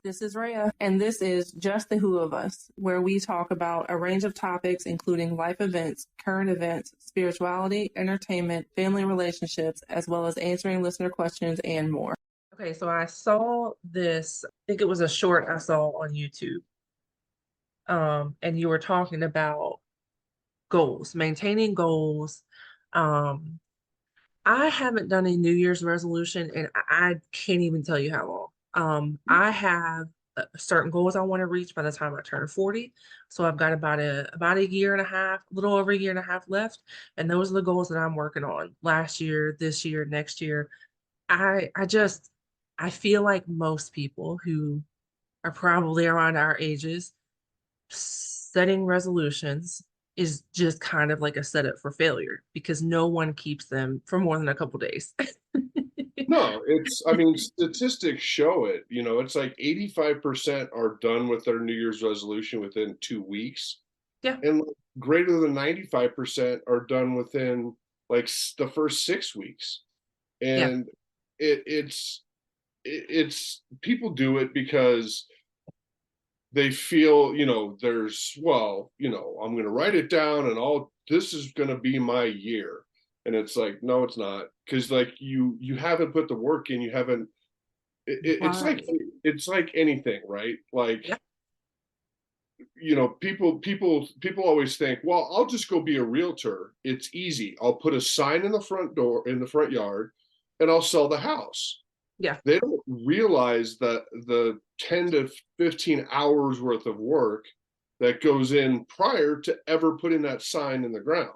This is Reah, and this is Just the Who of Us, where we talk about a range of topics including life events, current events, spirituality, entertainment, family relationships, as well as answering listener questions and more. Okay, so I saw this, I think it was a short I saw on YouTube. And you were talking about goals, maintaining goals. I haven't done a New Year's resolution, and I can't even tell you how long. I have certain goals I want to reach by the time I turn 40. So I've got about a year and a half, a little over a year and a half left. And those are the goals that I'm working on last year, this year, next year. I feel like most people who are probably around our ages, setting resolutions is just kind of like a setup for failure because no one keeps them for more than a couple days. No, I mean, statistics show it. It's like 85% are done with their New Year's resolution within 2 weeks. Yeah. And greater than 95% are done within like the first 6 weeks. Yeah. And it's people do it because they feel, I'm going to write it down and this is going to be my year. And it's like, no, it's not. Cause like you haven't put the work in, you haven't, it's like anything, right? Like, Yeah. People always think, well, I'll just go be a realtor. It's easy. I'll put a sign in the front door, in the front yard, and I'll sell the house. Yeah. They don't realize that the 10 to 15 hours worth of work that goes in prior to ever putting that sign in the ground.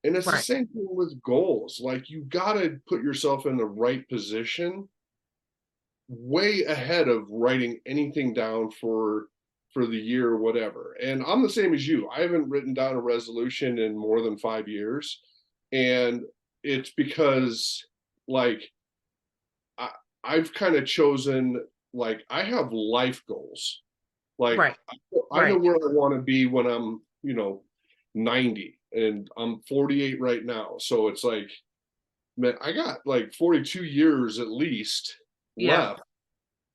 And it's the same thing with goals. Like you got to put yourself in the right position way ahead of writing anything down for the year or whatever. And I'm the same as you. I haven't written down a resolution in more than 5 years. And it's because like I've kind of chosen, like I have life goals. Like I know where I want to be when I'm, 90, and I'm 48 right now. So it's like, man, I got like 42 years at least left.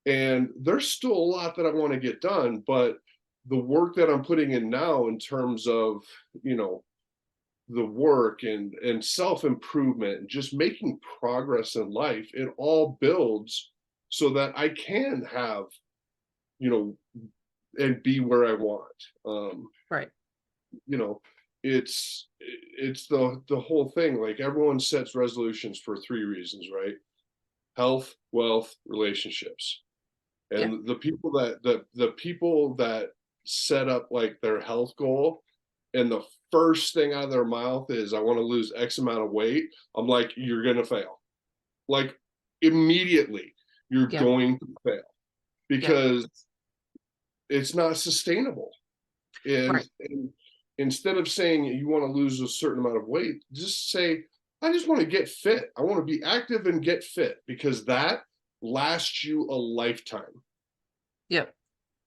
And there's still a lot that I want to get done, but the work that I'm putting in now in terms of, the work and self-improvement and just making progress in life, it all builds so that I can have, and be where I want. It's the whole thing. Like everyone sets resolutions for 3 reasons, right? Health, wealth, relationships. And the people that set up like their health goal, and the first thing out of their mouth is, I want to lose X amount of weight. I'm like, you're going to fail. Like immediately, you're going to fail because it's not sustainable. And instead of saying you want to lose a certain amount of weight, just say, I just want to get fit. I want to be active and get fit, because that lasts you a lifetime. Yep.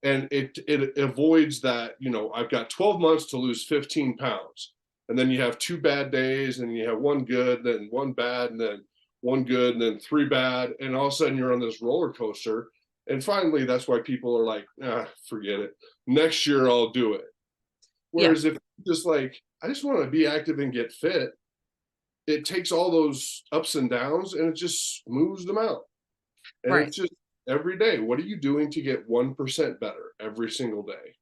And it avoids that, I've got 12 months to lose 15 pounds. And then you have 2 bad days, and you have 1 good, then 1 bad, and then 1 good, and then 3 bad. And all of a sudden you're on this roller coaster. And finally, that's why people are like, forget it. Next year I'll do it. Whereas if just like, I just want to be active and get fit, it takes all those ups and downs and it just smooths them out. And it's just every day, what are you doing to get 1% better every single day?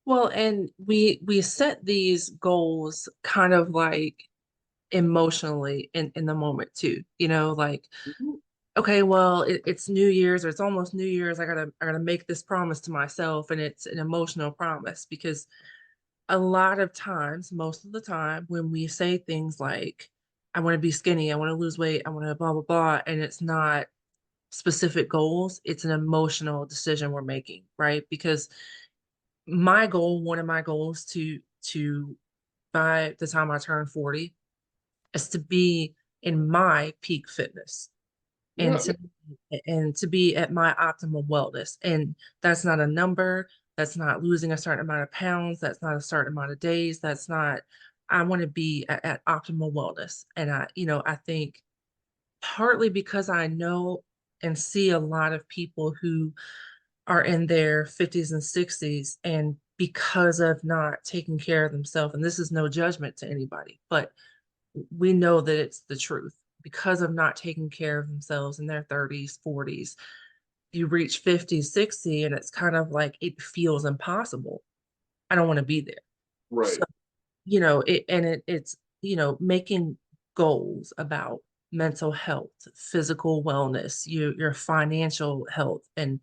Well, and we set these goals kind of like emotionally in the moment too, like, okay, well, it's New Year's, or it's almost New Year's. I gotta make this promise to myself, and it's an emotional promise because a lot of times, most of the time, when we say things like, I want to be skinny, I want to lose weight, I want to blah blah blah, and it's not specific goals, it's an emotional decision we're making, right? Because one of my goals to by the time I turn 40 is to be in my peak fitness and to be at my optimal wellness. And that's not a number, That's not losing a certain amount of pounds. That's not a certain amount of days. That's not, I want to be at optimal wellness. And I think partly because I know and see a lot of people who are in their 50s and 60s, and because of not taking care of themselves, and this is no judgment to anybody, but we know that it's the truth. Because of not taking care of themselves in their 30s, 40s, you reach 50, 60, and it's kind of like it feels impossible. I don't want to be there. So, Right. it's making goals about mental health, physical wellness, your financial health. And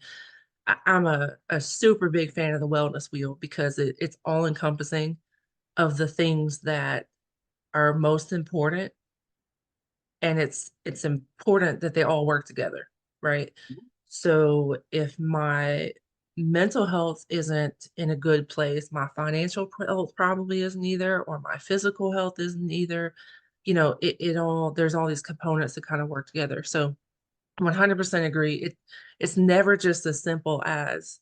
I'm a super big fan of the wellness wheel because it's all encompassing of the things that are most important, and it's important that they all work together, right? So if my mental health isn't in a good place, my financial health probably isn't either, or my physical health isn't either. It all, there's all these components that kind of work together. So 100% agree. It's never just as simple as,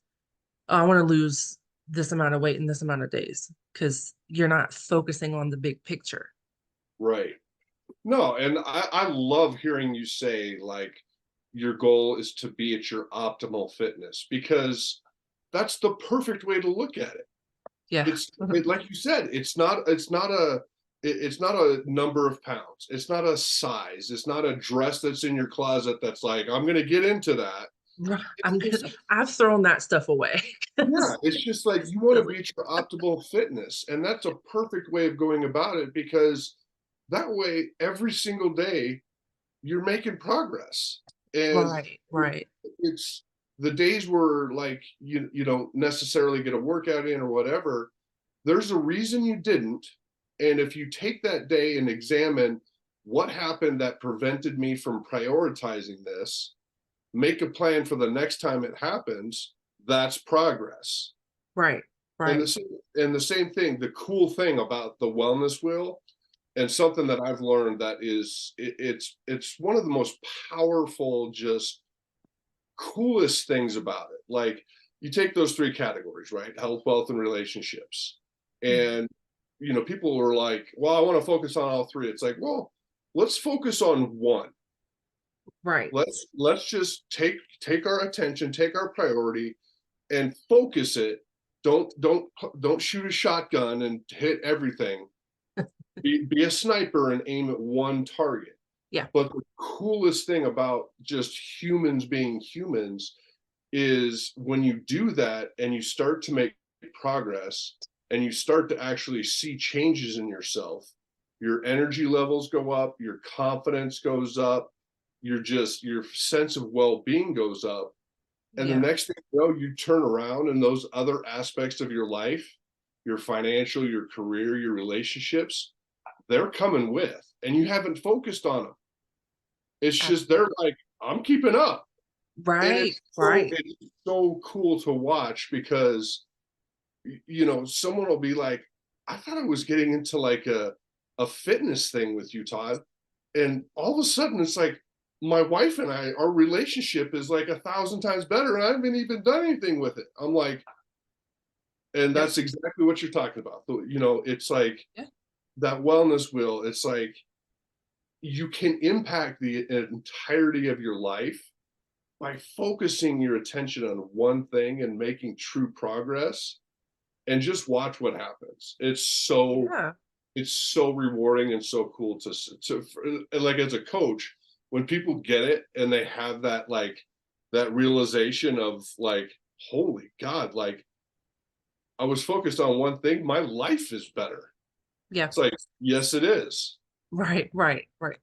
oh, I want to lose this amount of weight in this amount of days, because you're not focusing on the big picture. Right. No, and I love hearing you say like your goal is to be at your optimal fitness because that's the perfect way to look at it. Yeah. Like you said, it's not a number of pounds. It's not a size. It's not a dress that's in your closet that's like, I'm gonna get into that. It's just I've thrown that stuff away. yeah, It's it's just like you want to silly. be at your optimal fitness. And that's a perfect way of going about it because that way every single day you're making progress. And Right, right, it's the days where like you don't necessarily get a workout in or whatever, there's a reason you didn't. And if you take that day and examine what happened that prevented me from prioritizing this, make a plan for the next time it happens, that's progress. right, And right. the same thing, the cool thing about the wellness wheel and something that I've learned that is it's one of the most powerful, just coolest things about it. Like you take those three categories, right? Health, wealth, and relationships. Mhm. And people are like, well, I want to focus on all three. It's like, well, let's focus on one. Right. Let's just take our attention, take our priority, and focus it. Don't shoot a shotgun and hit everything. Be a sniper and aim at one target. Yeah. But the coolest thing about just humans being humans is when you do that and you start to make progress and you start to actually see changes in yourself, your energy levels go up, your confidence goes up, your sense of well-being goes up. And the Yeah. next thing you know, you turn around and those other aspects of your life, your financial, your career, your relationships, they're coming with, and you haven't focused on them. It's just they're Absolutely. like, I'm keeping up. And Right, right. it's so cool to watch because someone will be like, I thought I was getting into like a fitness thing with you, Todd. And all of a sudden it's like my wife and I, our relationship is like 1,000 times better, and I haven't even done anything with it. I'm like, and Yep. that's exactly what you're talking about. It's like Yeah. that wellness wheel, it's like you can impact the entirety of your life by focusing your attention on one thing and making true progress, and just watch what happens. Yeah. It's so rewarding and so cool like as a coach, when people get it and they have that like that realization of like, holy God, like I was focused on one thing, my life is better. Yeah. It's like, yes, it is. Right, right, right.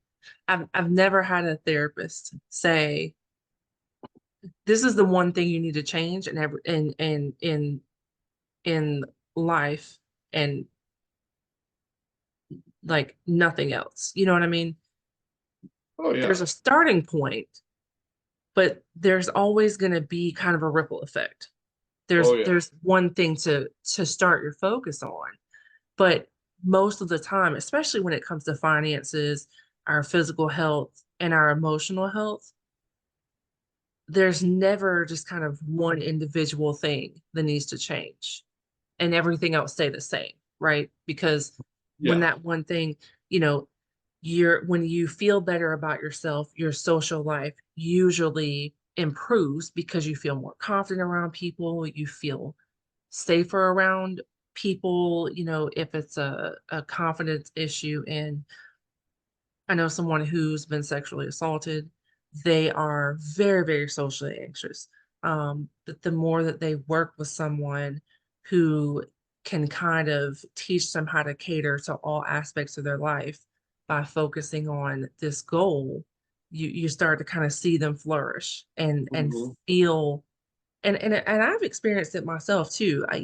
I've never had a therapist say, this is the one thing you need to change in every in life, and like nothing else. You know what I mean? Oh yeah. There's a starting point, but there's always going to be kind of a ripple effect. there's Oh yeah. there's one thing to start your focus on, but most of the time, especially when it comes to finances, our physical health, and our emotional health, there's never just kind of one individual thing that needs to change and everything else stay the same, right? Because when Yeah. that one thing, you know, when you feel better about yourself, your social life usually improves because you feel more confident around people, you feel safer around people, if it's a confidence issue. And I know someone who's been sexually assaulted. They are very, very socially anxious. But the more that they work with someone who can kind of teach them how to cater to all aspects of their life by focusing on this goal, you start to kind of see them flourish and Mhm. feel and I've experienced it myself too. I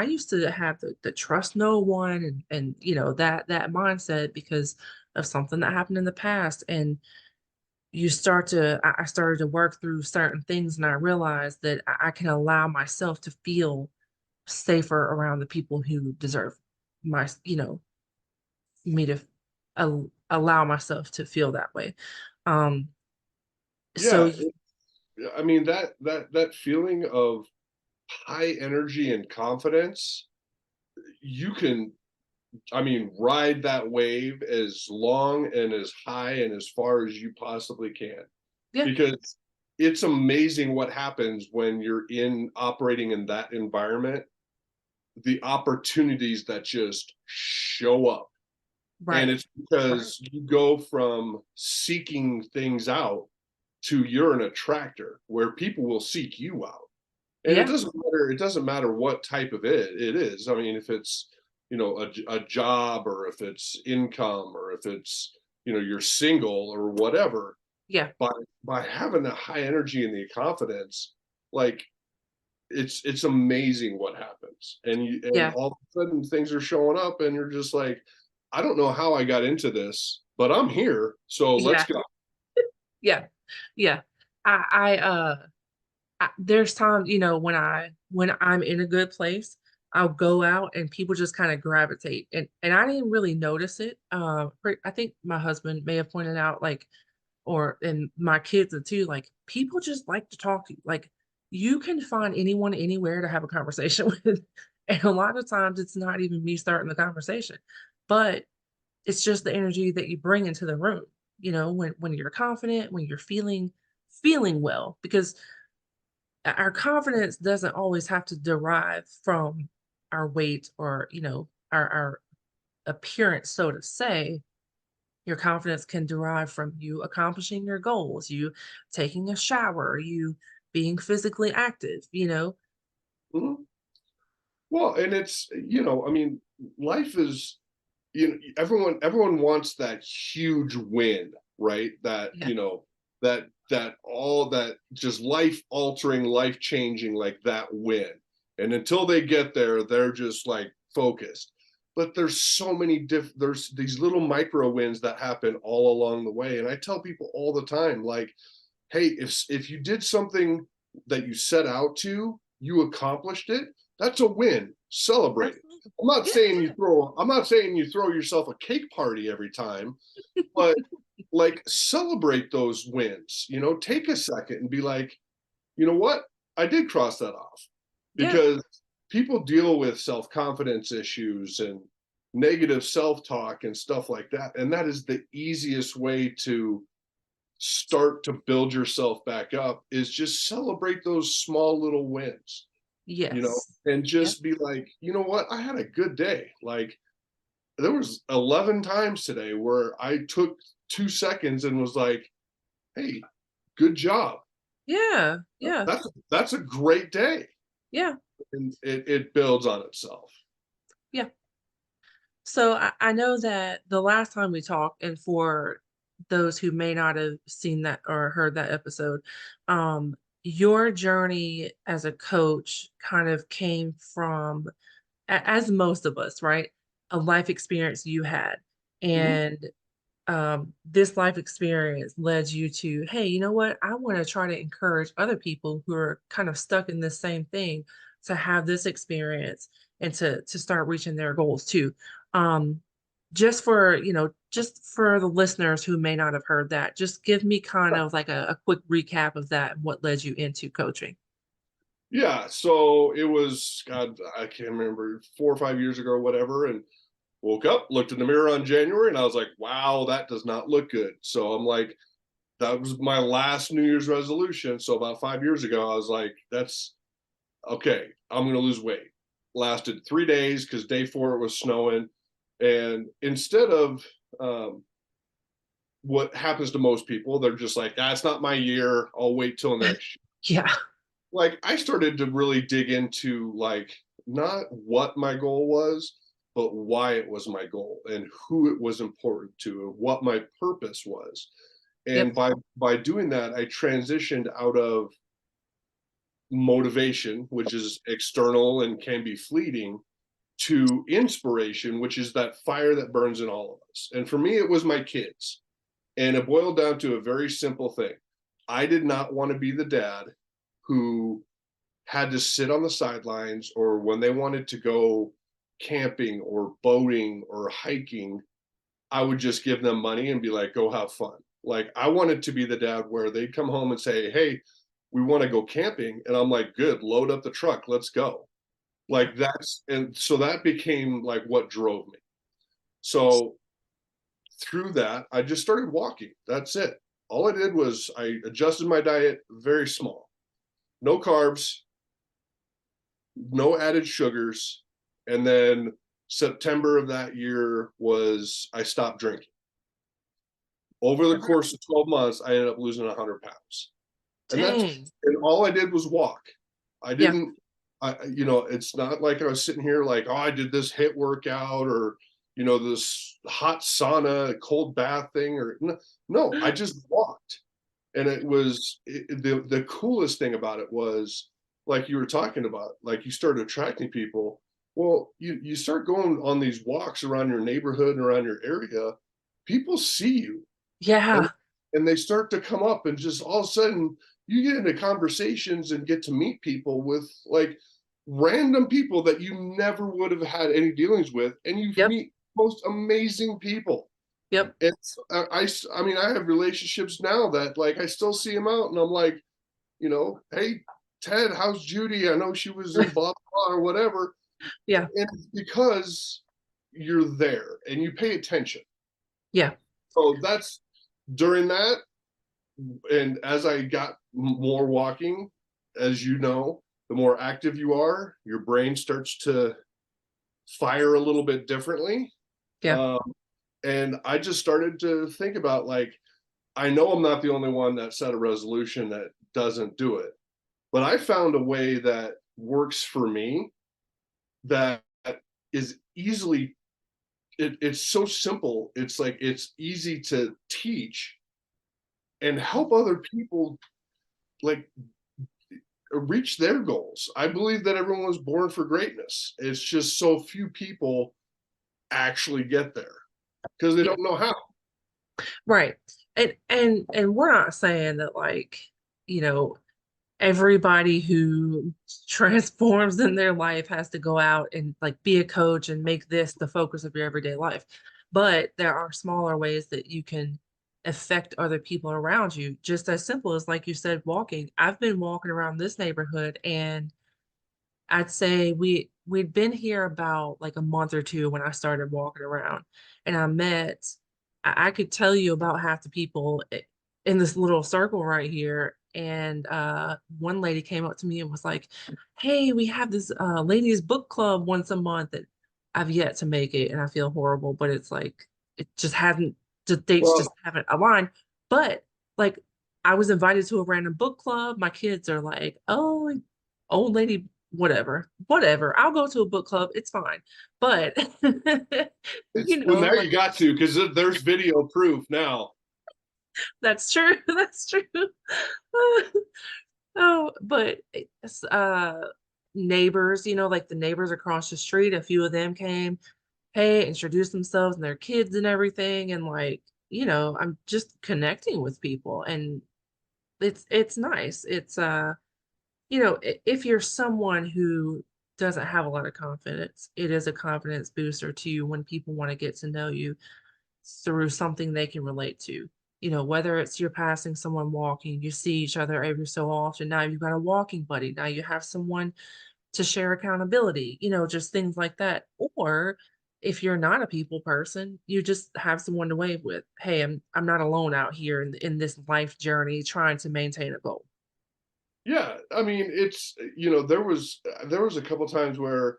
used to have the trust no one and that mindset because of something that happened in the past. And I started to work through certain things and I realized that I can allow myself to feel safer around the people who deserve me to allow myself to feel that way. Um, so Yeah. I mean, that feeling of high energy and confidence, you can, I mean, ride that wave as long and as high and as far as you possibly can, yeah, because it's amazing what happens when you're in operating in that environment, the opportunities that just show up. And right, it's right, because you go from seeking things out to you're an attractor where people will seek you out. And yeah, it doesn't matter what type of it is. I mean, if it's, a job, or if it's income, or if it's, you're single or whatever, yeah, by having the high energy and the confidence, like, it's amazing what happens. And yeah, all of a sudden things are showing up and you're just like, I don't know how I got into this, but I'm here, so let's yeah, go. yeah, yeah. There's times, when I'm in a good place, I'll go out and people just kind of gravitate, and I didn't really notice it. I think my husband may have pointed out, like, and my kids are too, like, people just like to talk to you. Like, you can find anyone anywhere to have a conversation with, and a lot of times it's not even me starting the conversation, but it's just the energy that you bring into the room. When you're confident, when you're feeling well, because our confidence doesn't always have to derive from our weight or our appearance, so to say. Your confidence can derive from you accomplishing your goals, you taking a shower, you being physically active. Mhm. Well, and it's, I mean, life is, everyone wants that huge win, right? That, Yeah, that all that just life altering, life changing, like that win. And until they get there, they're just like focused. But there's so many there's these little micro wins that happen all along the way. And I tell people all the time, like, hey, if you did something that you set out to, you accomplished it, that's a win. Celebrate it. absolutely. Yeah, yeah, I'm not saying you throw yourself a cake party every time, but like, celebrate those wins. Take a second and be like, you know what? I did cross that off. yeah, Because people deal with self-confidence issues and negative self-talk and stuff like that. And that is the easiest way to start to build yourself back up, is just celebrate those small little wins, yes, and yeah, just be like, you know what, I had a good day. Like, there was 11 times today where I took 2 seconds and was like, hey, good job. yeah, yeah, That's a great day. yeah, And it builds on itself. yeah. So I know that the last time we talked, and for those who may not have seen that or heard that episode, your journey as a coach kind of came from, as most of us, right? A life experience you had. Mhm. And this life experience led you to, hey, you know what? I want to try to encourage other people who are kind of stuck in this same thing to have this experience and to start reaching their goals too. Um, just for just for the listeners who may not have heard that, just give me kind of like a quick recap of that and what led you into coaching. Yeah, so it was, God, I can't remember, 4 or 5 years ago or whatever, and woke up, looked in the mirror on January, and I was like, wow, that does not look good. So I'm like, that was my last New Year's resolution. So about 5 years ago, I was like, that's okay, I'm going to lose weight. Lasted 3 days because day four it was snowing. And instead of what happens to most people, they're just like, that's not my year. I'll wait till next year. Yeah. Like I started to really dig into like not what my goal was, but why it was my goal and who it was important to and what my purpose was. And Yep. by doing that, I transitioned out of motivation, which is external and can be fleeting, to inspiration, which is that fire that burns in all of us. And for me, it was my kids. And it boiled down to a very simple thing. I did not want to be the dad who had to sit on the sidelines, or when they wanted to go camping or boating or hiking, I would just give them money and be like, go have fun. Like I wanted to be the dad where they'd come home and say, hey, we want to go camping. And I'm like, good, load up the truck, let's go. Yeah. Like that's, and so that became like what drove me. So through that, I just started walking. That's it. All I did was I adjusted my diet very small. No carbs, no added sugars. And then September of that year was I stopped drinking. Over the course of 12 months, I ended up losing 100 pounds. And that's, Dang. and all I did was walk. I Yeah. didn't, it's not like I was sitting here like, oh, I did this HIIT workout or, this hot sauna, cold bath thing or no, I just walked. And it was the coolest thing about it was like you were talking about, like you started attracting people. Well, you start going on these walks around your neighborhood and around your area, people see you and Yeah. they start to come up and just all of a sudden you get into conversations and get to meet people with like random people that you never would have had any dealings with and you Yep. meet most amazing people. Yep. It's I mean I have relationships now that like I still see them out and I'm like, hey Ted, how's Judy? I know she was in blah blah or whatever. Yeah. And it's because you're there and you pay attention. Yeah. So that's during that. And as I got more walking, as you know, the more active you are, your brain starts to fire a little bit differently. Yeah. Um, and I just started to think about like, I know I'm not the only one that set a resolution that doesn't do it, but I found a way that works for me that is easily, it's so simple. It's like, it's easy to teach and help other people like reach their goals. I believe that everyone was born for greatness. It's just so few people actually get there because they Yeah. don't know how. Right. And we're not saying that like, you know, everybody who transforms in their life has to go out and like be a coach and make this the focus of your everyday life. But there are smaller ways that you can affect other people around you, just as simple as like you said, walking. I've been walking around this neighborhood and I'd say we'd been here about like a month or two when I started walking around, and I met. I could tell you about half the people in this little circle right here. And one lady came up to me and was like, "Hey, we have this ladies book club once a month, and I've yet to make it, and I feel horrible, but it's like it just hasn't the dates just Well, haven't aligned. But like I was invited to a random book club. My kids are like, "Oh, old lady whatever. I'll go to a book club. It's fine." But it's you well know, now like you got to because there's video proof now. that's true. That's true. Oh, but it's neighbors, like the neighbors across the street, a few of them came, hey, introduced themselves and their kids and everything. And like, I'm just connecting with people and it's nice. It's if you're someone who doesn't have a lot of confidence, it is a confidence booster to you when people want to get to know you. through something they can relate to. You know, whether it's you're passing someone walking, you see each other every so often. Now you've got a walking buddy. Now you have someone to share accountability, you know, just things like that. Or if you're not a people person, you just have someone to wave with. Hey, I'm not alone out here in this life journey trying to maintain a goal. Yeah, I mean, it's there was a couple times where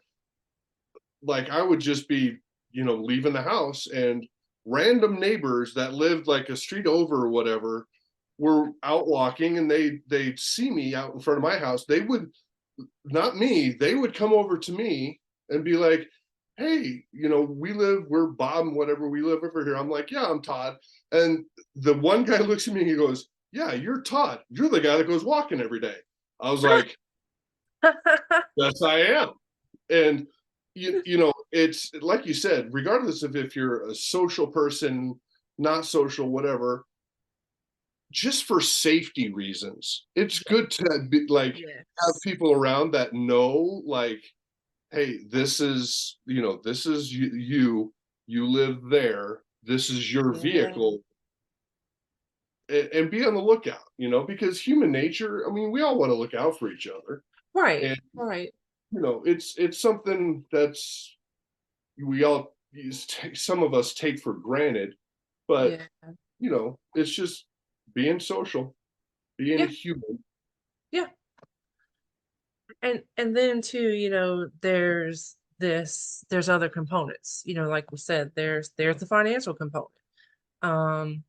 like I would just be, leaving the house and random neighbors that lived like a street over or whatever were out walking and they'd see me out in front of my house. They would not me, they would come over to me and be like, "Hey, we're Bob and whatever, we live over here." I'm like, "Yeah, I'm Todd." And the one guy looks at me and he goes, "Yeah, you're Todd. You're the guy that goes walking every day." I was like, "Yes, I am." And it's like you said, regardless of if you're a social person, not social, whatever, just for safety reasons, it's Yeah. good to be like have Yes. people around that know, like, hey, this is you live there, this is your Yeah. vehicle, and be on the lookout, because human nature, I mean, we all want to look out for each other. Right. And Right. it's something that's we all some of us take for granted, but Yeah. it's just being social, being a Yeah. human. Yeah. And then too, you know, there's other components. You know, like we said, there's the financial component. Um,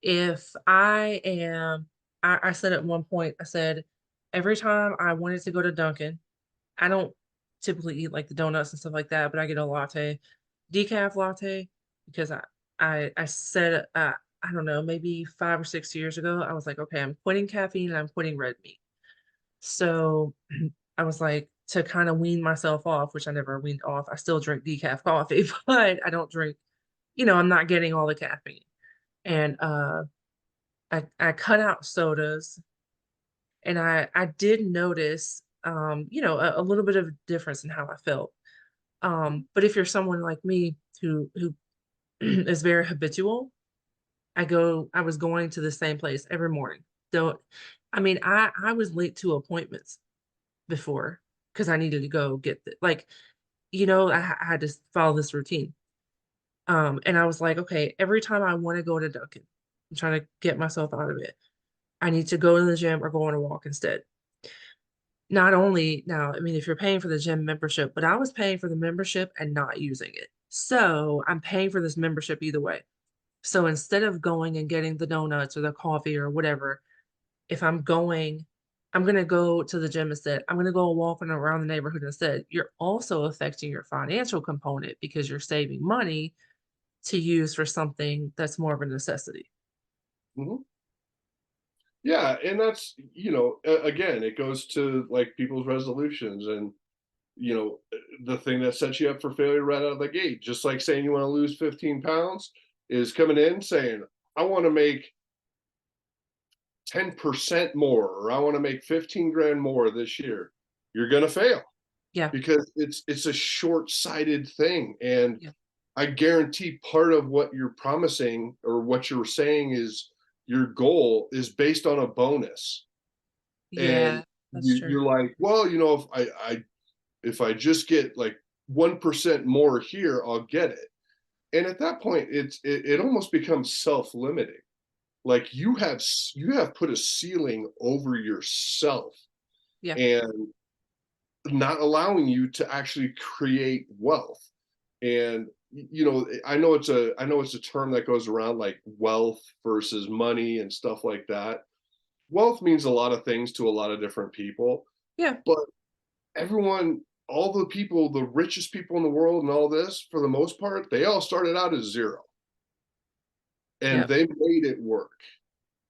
if I am, I said at one point, I said, every time I wanted to go to Dunkin', I don't typically eat like the donuts and stuff like that, but I get a latte, decaf latte, because I said, I don't know, maybe 5 or 6 years ago, I was like, okay, I'm quitting caffeine and I'm quitting red meat. So I was like, to kind of wean myself off, which I never weaned off. I still drink decaf coffee, but I don't drink, you know, I'm not getting all the caffeine. And I cut out sodas and I did notice you know, a little bit of difference in how I felt. But if you're someone like me who is very habitual, I was going to the same place every morning. Don't I mean I was late to appointments before because I needed to go get the like, you know, I had to follow this routine. And I was like, okay, every time I want to go to Dunkin', I'm trying to get myself out of it. I need to go to the gym or go on a walk instead. Not only now, I mean, if you're paying for the gym membership, but I was paying for the membership and not using it. So I'm paying for this membership either way. So instead of going and getting the donuts or the coffee or whatever, if I'm going to go to the gym instead. I'm going to go walking around the neighborhood instead. You're also affecting your financial component because you're saving money to use for something that's more of a necessity. Mhm. Yeah, and that's, again, it goes to like people's resolutions and the thing that sets you up for failure right out of the gate. Just like saying you want to lose 15 pounds is coming in saying, I want to make 10% more, or I want to make 15 grand more this year. You're going to fail Yeah. because it's a short-sighted thing. And Yeah. I guarantee part of what you're promising or what you're saying is your goal is based on a bonus. And Yeah. That's true. you're like, well, if I just get like 1% more here, I'll get it. And at that point, it almost becomes self-limiting. Like you have put a ceiling over yourself Yeah. and not allowing you to actually create wealth. And I know it's a term that goes around, like wealth versus money and stuff like that. Wealth means a lot of things to a lot of different people, Yeah. but everyone, all the people, the richest people in the world and all this, for the most part, they all started out as zero and Yeah. they made it work.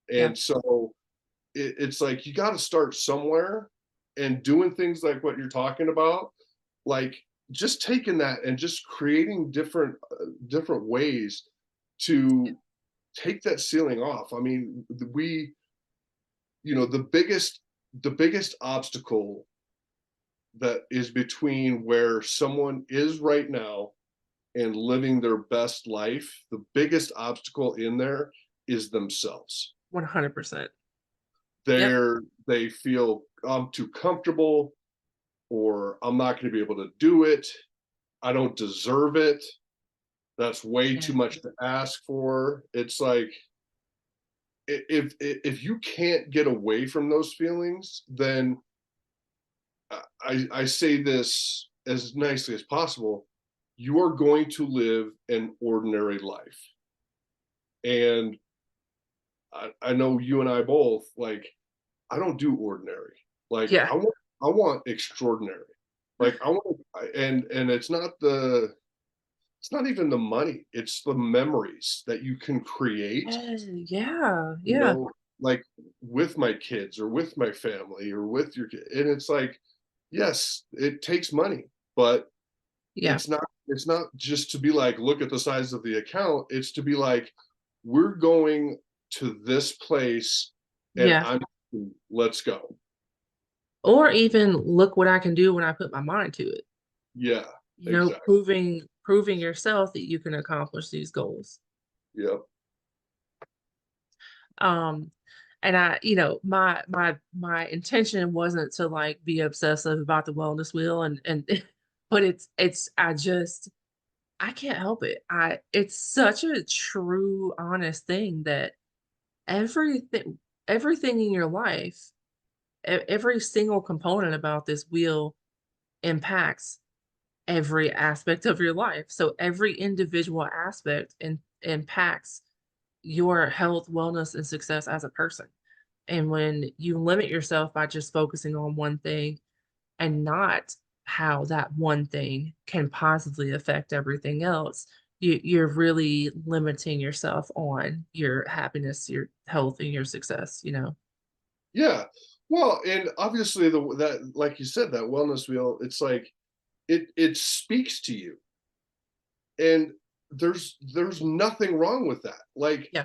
Yeah. And so it's like you got to start somewhere and doing things like what you're talking about, like just taking that and just creating different ways Yeah. to take that ceiling off. I mean, we, the biggest obstacle that is between where someone is right now and living their best life, the biggest obstacle in there is themselves. 100%. Yep. They feel I'm too comfortable, or I'm not going to be able to do it. I don't deserve it. That's way too Yeah. much to ask for. It's like, if you can't get away from those feelings, then I say this as nicely as possible. You are going to live an ordinary life. And I know you and I both, like, I don't do ordinary. Like, Yeah. I want extraordinary. Like, I want, and it's not even the money. It's the memories that you can create, Yeah. you Yeah. know, like with my kids or with my family or with your kid. And it's like, yes, it takes money, but Yeah. it's not just to be like, look at the size of the account. It's to be like, we're going to this place and Yeah. let's go. Or even look what I can do when I put my mind to it. Yeah, You know, exactly. proving yourself that you can accomplish these goals. Yep. Um, and my intention wasn't to like be obsessive about the wellness wheel and but it's I can't help it. It's such a true, honest thing that everything everything in your life, every single component about this wheel impacts every aspect of your life. So every individual aspect impacts your health, wellness, and success as a person. And when you limit yourself by just focusing on one thing and not how that one thing can positively affect everything else, you're really limiting yourself on your happiness, your health, and your success, you know? Yeah. Well, and obviously that, like you said, that wellness wheel, it's like it speaks to you. And there's nothing wrong with that. Like, Yeah.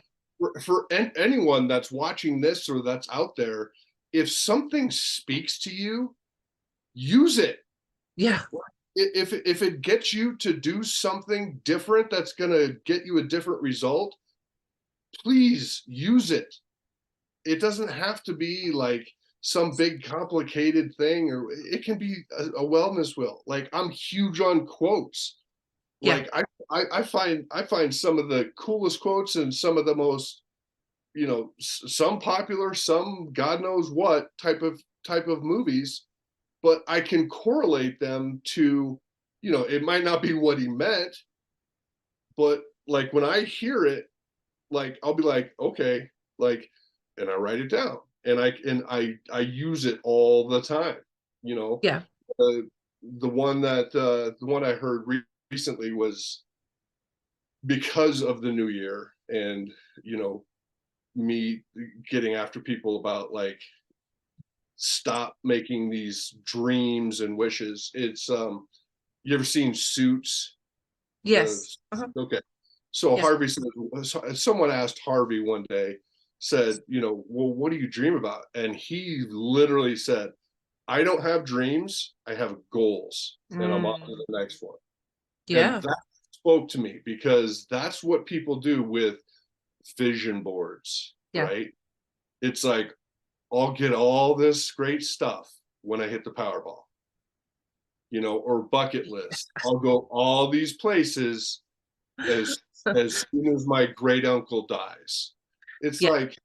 anyone that's watching this or that's out there, if something speaks to you, use it. Yeah. If it gets you to do something different that's going to get you a different result, please use it. It doesn't have to be like some big complicated thing, or it can be a wellness wheel. Like, I'm huge on quotes. Yeah. Like, I find some of the coolest quotes and some of the most, some popular, some God knows what type of movies, but I can correlate them to, it might not be what he meant, but like when I hear it, like I'll be like, okay, like, and I write it down, and I use it all the time. You know, Yeah. uh, the one I heard recently was, because of the new year, and you know me getting after people about like, stop making these dreams and wishes. It's you ever seen Suits? The Yes. Uh-huh. Okay. So Yes. Harvey said, someone asked Harvey one day, said, well, what do you dream about? And he literally said, I don't have dreams, I have goals, and I'm on to Mm, the next one. And yeah. that spoke to me, because that's what people do with vision boards, Yeah. right? It's like, I'll get all this great stuff when I hit the Powerball, or bucket list. I'll go all these places as soon as my great uncle dies. It's Yeah. like,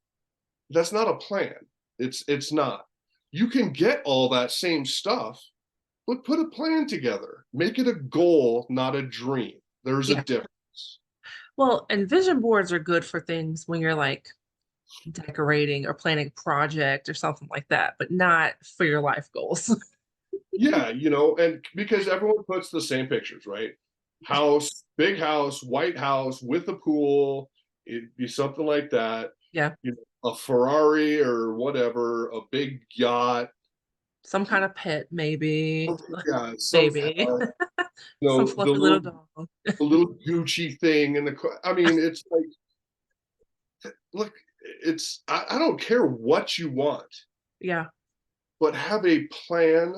that's not a plan. It's not. You can get all that same stuff, but put a plan together. Make it a goal, not a dream. There's a Yeah. difference. Well, and vision boards are good for things when you're like decorating or planning a project or something like that, but not for your life goals. Yeah, and because everyone puts the same pictures, right? House, big house, white house with a pool. It'd be something like that. Yeah. A Ferrari or whatever, a big yacht. Some kind of pet, maybe. Yeah, some, Maybe. Some the fluffy little dog. little Gucci thing in I mean, it's like, look, I don't care what you want, Yeah. but have a plan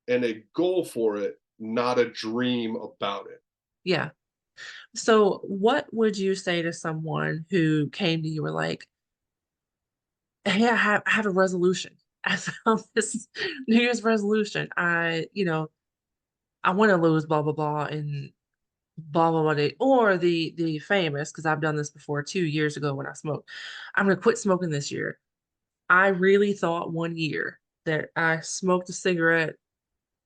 and a goal for it, not a dream about it. Yeah. So what would you say to someone who came to you were like, hey, I have a resolution. I found this New Year's resolution. I want to lose blah blah blah and blah blah blah. Or the famous, because I've done this before 2 years ago when I smoked. I'm gonna quit smoking this year. I really thought one year that I smoked a cigarette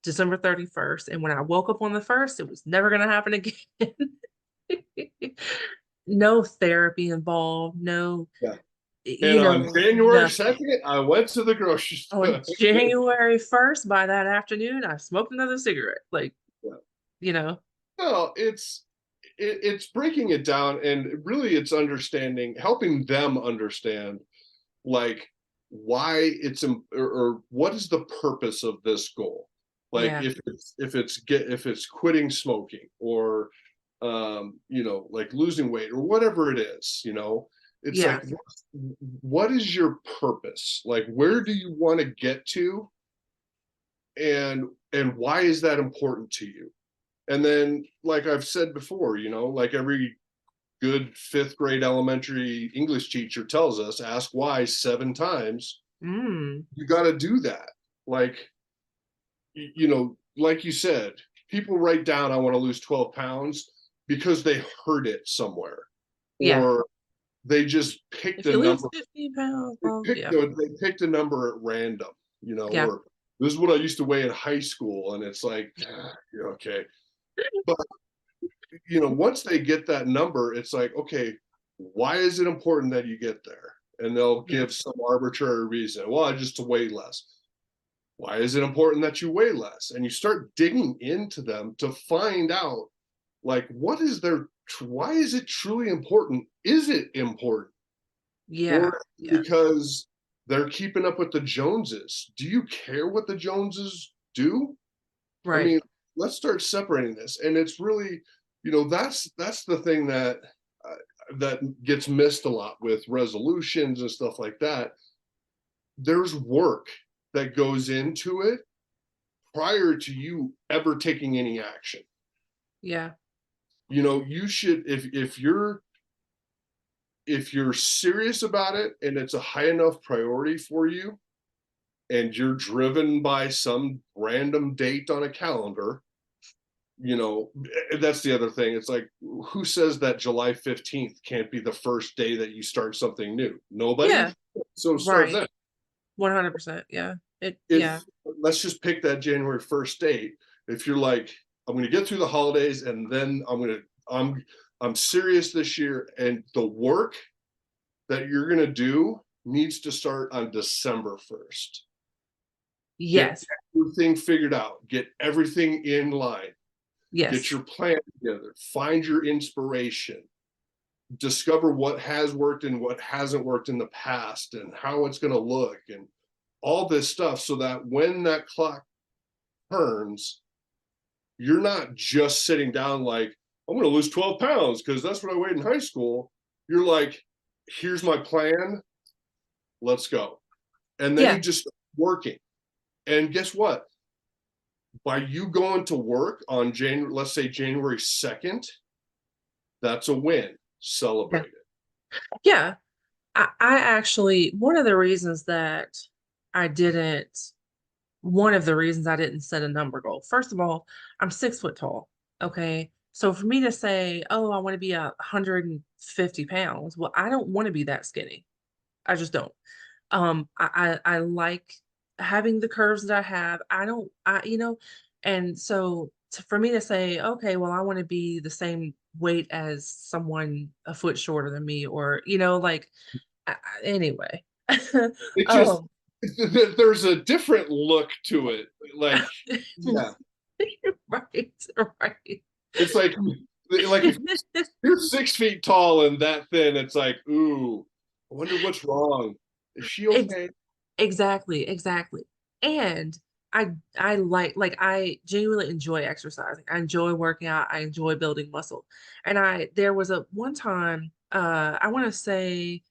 December 31st, and when I woke up on the first, it was never gonna happen again. No therapy involved, no, Yeah. And on January nothing. 2nd, I went to the grocery On store. January 1st, by that afternoon, I smoked another cigarette. Like, Yeah. you know, No, it's breaking it down, and really it's understanding, helping them understand like why or what is the purpose of this goal. Like yeah, if it's quitting smoking, or like losing weight or whatever it is, it's yeah, like what is your purpose? Like where do you want to get to, and why is that important to you? And then, like I've said before, like every good fifth grade elementary English teacher tells us, ask why 7 times. mm, You got to do that. Like, like you said, people write down, I want to lose 12 pounds because they heard it somewhere, yeah. or they just picked If a you lose number. 15 pounds, They well, picked, yeah, they picked a number at random, yeah, or this is what I used to weigh in high school. And it's like, okay. But once they get that number, it's like, okay, why is it important that you get there? And they'll yeah, give some arbitrary reason. Well, I just to weigh less. Why is it important that you weigh less? And you start digging into them to find out, like, why is it truly important? Is it important? yeah, Or yeah, because they're keeping up with the Joneses? Do you care what the Joneses do? I right. mean, let's start separating this. And it's really, that's the thing that gets missed a lot with resolutions and stuff like that. There's work that goes into it prior to you ever taking any action. Yeah, You should, if you're serious about it and it's a high enough priority for you, and you're driven by some random date on a calendar, that's the other thing. It's like, who says that July 15th can't be the first day that you start something new? yeah, Nobody. So start right. then. 100%. Yeah. Yeah, If Let's just pick that January 1st date. If you're like, I'm going to get through the holidays, and then I'm serious this year, and the work that you're going to do needs to start on December 1st. Get yes, everything figured out, get everything in line, get yes, your plan together, find your inspiration, discover what has worked and what hasn't worked in the past, and how it's going to look, and all this stuff, so that when that clock turns, you're not just sitting down like, I'm going to lose 12 pounds because that's what I weighed in high school. You're like, here's my plan, let's go. And then you yeah, just start working. And guess what? By you going to work on January, let's say January 2nd, that's a win. yeah, Celebrate it. yeah. I actually, I didn't, one of the reasons I didn't set a number goal. First of all, I'm 6 foot tall. Okay. So for me to say, oh, I want to be 150 pounds, well, I don't want to be that skinny. I just don't. I like having the curves that I have. I don't, and so for me to say, okay, well, I want to be the same weight as someone a foot shorter than me, or, like, anyway. It just, um, there's a different look to it. Like, yeah, right, right. it's like if you're 6 feet tall and that thin, it's like, ooh, I wonder what's wrong. Is she Ex- okay? exactly, exactly. And I I genuinely enjoy exercising. I enjoy working out. I enjoy building muscle. And there was a one time, I want to say,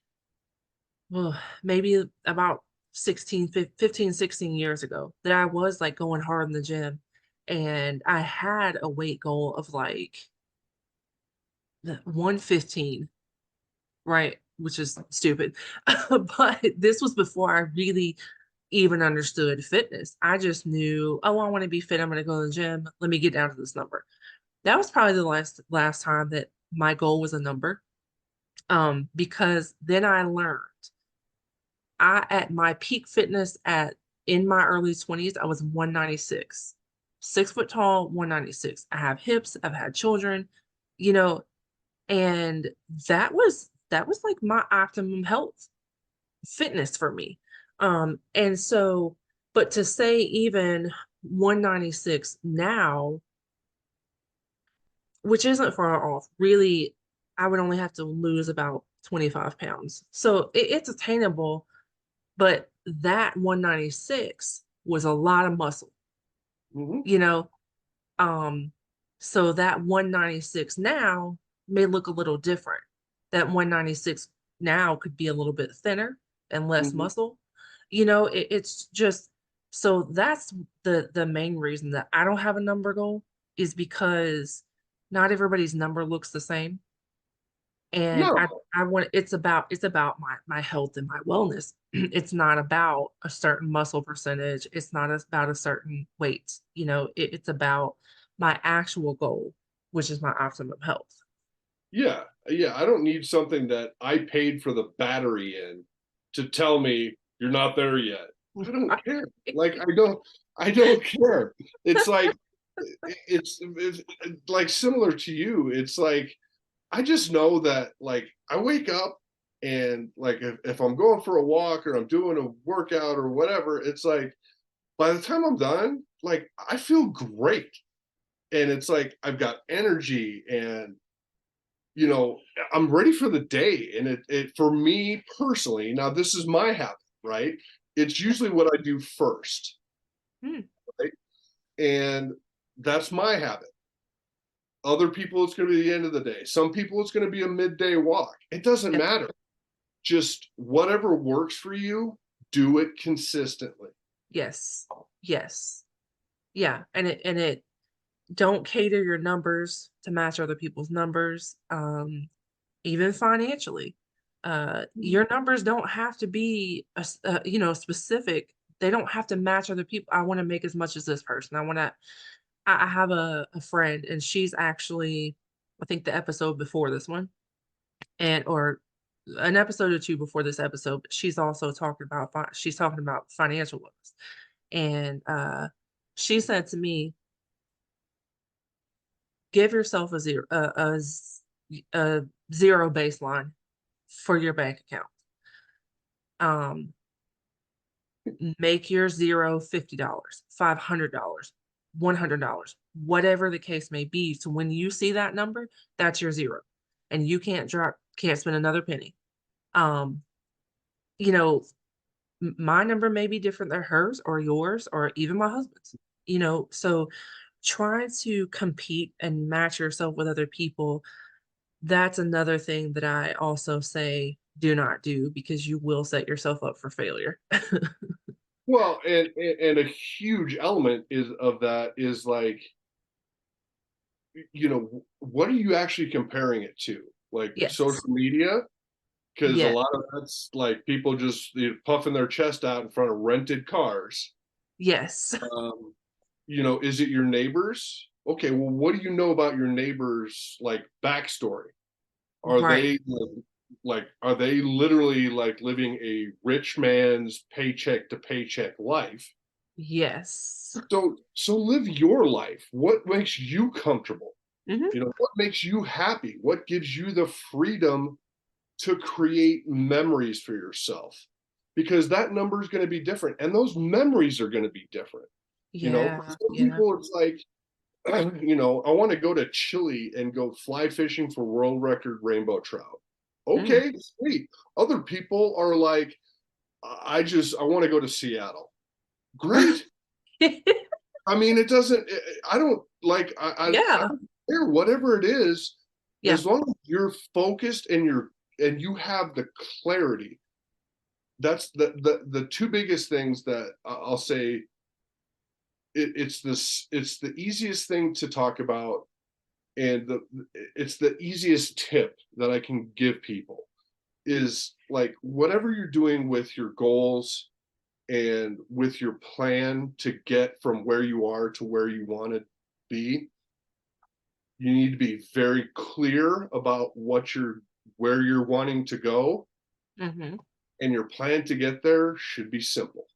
well, maybe about 15, 16 years ago, that I was like going hard in the gym, and I had a weight goal of like the 115, right? Which is stupid. But this was before I really even understood fitness. I just knew, oh, I want to be fit. I'm going to go to the gym. Let me get down to this number. That was probably the last time that my goal was a number. Because then I learned I at my peak fitness at in my early 20s, I was 196, 6 foot tall, 196. I have hips, I've had children, you know, and that was like my optimum health fitness for me. And so, but to say even 196 now, which isn't far off, really, I would only have to lose about 25 pounds. So it's attainable, but that 196 was a lot of muscle, Mhm. you know? Um, so that 196 now may look a little different. That 196 now could be a little bit thinner and less Mhm. muscle. It's just so that's the main reason that I don't have a number goal is because not everybody's number looks the same. And I No, I want it's about my health and my wellness. It's not about a certain muscle percentage. It's not about a certain weight. It's about my actual goal, which is my optimum health. yeah, yeah, I don't need something that I paid for the battery in to tell me you're not there yet. I don't care. Like I don't care. It's like it's like similar to you. It's like I just know that like I wake up and like if I'm going for a walk or I'm doing a workout or whatever, it's like by the time I'm done, like I feel great. And it's like I've got energy and you know, I'm ready for the day. And it for me personally, now this is my habit, right? It's usually what I do first, Hmm, right? And that's my habit. Other people, it's going to be the end of the day. Some people, it's going to be a midday walk. It doesn't yeah, matter. Just whatever works for you, do it consistently. yes, yes, yeah, and it don't cater your numbers to match other people's numbers. Even financially. Your numbers don't have to be specific. They don't have to match other people. I want to make as much as this person. I have a friend and she's actually, I think the episode before this one and or an episode or two before this episode, but she's also talking about she's talking about financial wellness. And she said to me, give yourself a zero baseline for your bank account. Um, make your zero $50, $500, $100, whatever the case may be. So when you see that number, that's your zero, and you can't spend another penny. Um, you know, my number may be different than hers or yours or even my husband's. So trying to compete and match yourself with other people, that's another thing that I also say do not do because you will set yourself up for failure. Well, and a huge element is of that is like, you know, what are you actually comparing it to? Like Yes. social media? Because a Yes. lot of that's like people just puffing their chest out in front of rented cars. Yes. Um, you know, is it your neighbors? Okay, well, what do you know about your neighbors' like backstory? Are Right. they like are they literally like living a rich man's paycheck to paycheck life? Yes. So live your life. What makes you comfortable? Hmm. You know, what makes you happy? What gives you the freedom to create memories for yourself? Because that number is going to be different and those memories are going to be different. You know, for Yeah. some Yeah. people, it's like, you know, I want to go to Chile and go fly fishing for world record rainbow trout. Mm. Okay, sweet. Other people are like, I want to go to Seattle. Great. I mean, it doesn't, I don't like, I Yeah. don't care, whatever it is, Yeah. as long as you're focused and and you have the clarity. That's the two biggest things that I'll say. It's the easiest thing to talk about and it's the easiest tip that I can give people is like whatever you're doing with your goals and with your plan to get from where you are to where you want to be, you need to be very clear about where you're wanting to go, Hmm. and your plan to get there should be simple.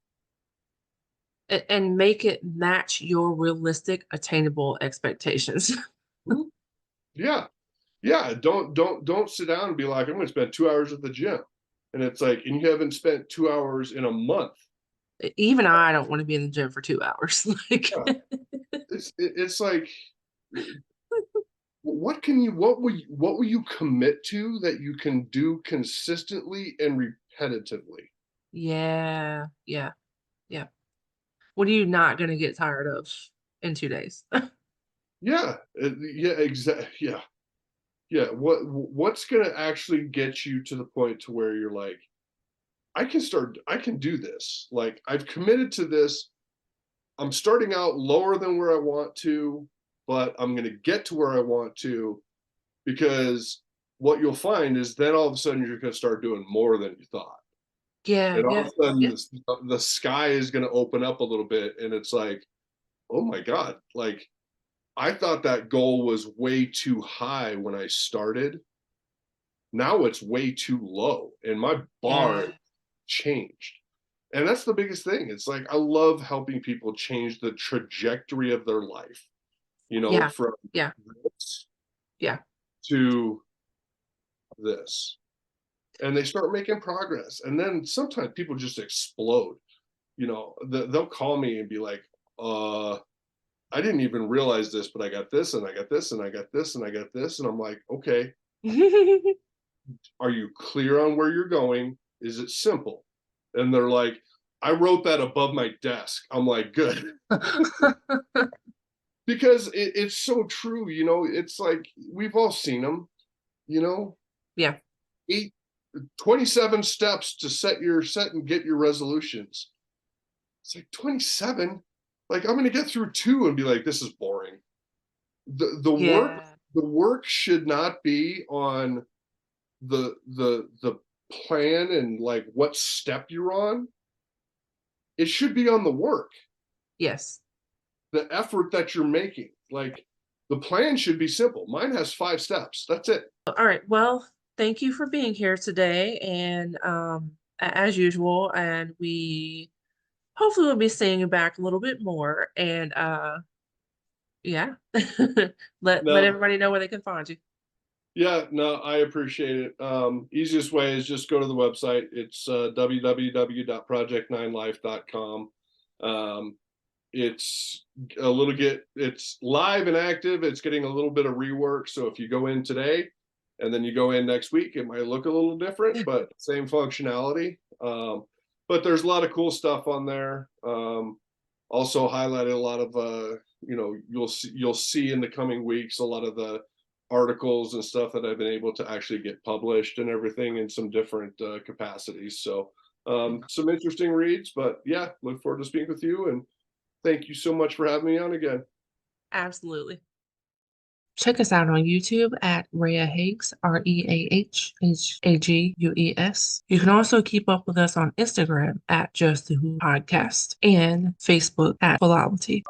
And make it match your realistic, attainable expectations. Mhm. Yeah. Yeah, don't sit down and be like, I'm going to spend 2 hours at the gym, and it's like, and you haven't spent 2 hours in a month. Even I don't want to be in the gym for 2 hours. Like, Yeah, it's like, what will you commit to that you can do consistently and repetitively? yeah, yeah, yeah. What are you not going to get tired of in 2 days? Yeah, yeah, exactly. Yeah, yeah. What's going to actually get you to the point to where you're like, I can do this. Like, I've committed to this. I'm starting out lower than where I want to, but I'm going to get to where I want to, because what you'll find is then all of a sudden you're going to start doing more than you thought. Yeah, And all of yeah, a sudden yeah, the sky is going to open up a little bit. And it's like, oh my God, like I thought that goal was way too high when I started. Now it's way too low and my bar yeah, changed. And that's the biggest thing. It's like I love helping people change the trajectory of their life, yeah, from yeah, this yeah. to this. And they start making progress. And then sometimes people just explode. They'll call me and be like, I didn't even realize this, but I got this and I got this and I got this and I got this. And I'm like, okay, are you clear on where you're going? Is it simple? And they're like, I wrote that above my desk. I'm like, good. Because it's so true. It's like we've all seen them, you know, Yeah. eight 27 steps to set and get your resolutions. It's like 27. Like I'm going to get through two and be like, this is boring. Yeah. The work should not be on the plan and like what step you're on. It should be on the work, Yes. the effort that you're making. Like the plan should be simple. Mine has 5 steps. That's it. All right. Well, thank you for being here today. And as usual, and we hopefully will be seeing you back a little bit more. And yeah. Let No, everybody know where they can find you. yeah, no, I appreciate it. Easiest way is just go to the website. It's www.project9life.com. Um, it's live and active. It's getting a little bit of rework. So if you go in today and then you go in next week, it might look a little different, but same functionality. But there's a lot of cool stuff on there. Also highlighted a lot of you'll see in the coming weeks a lot of the articles and stuff that I've been able to actually get published and everything in some different capacities. So some interesting reads, but yeah, look forward to speaking with you, and thank you so much for having me on again. Absolutely. Check us out on YouTube at Reah Higgs, ReahHagues. You can also keep up with us on Instagram at Just the Who Podcast and Facebook at Philology.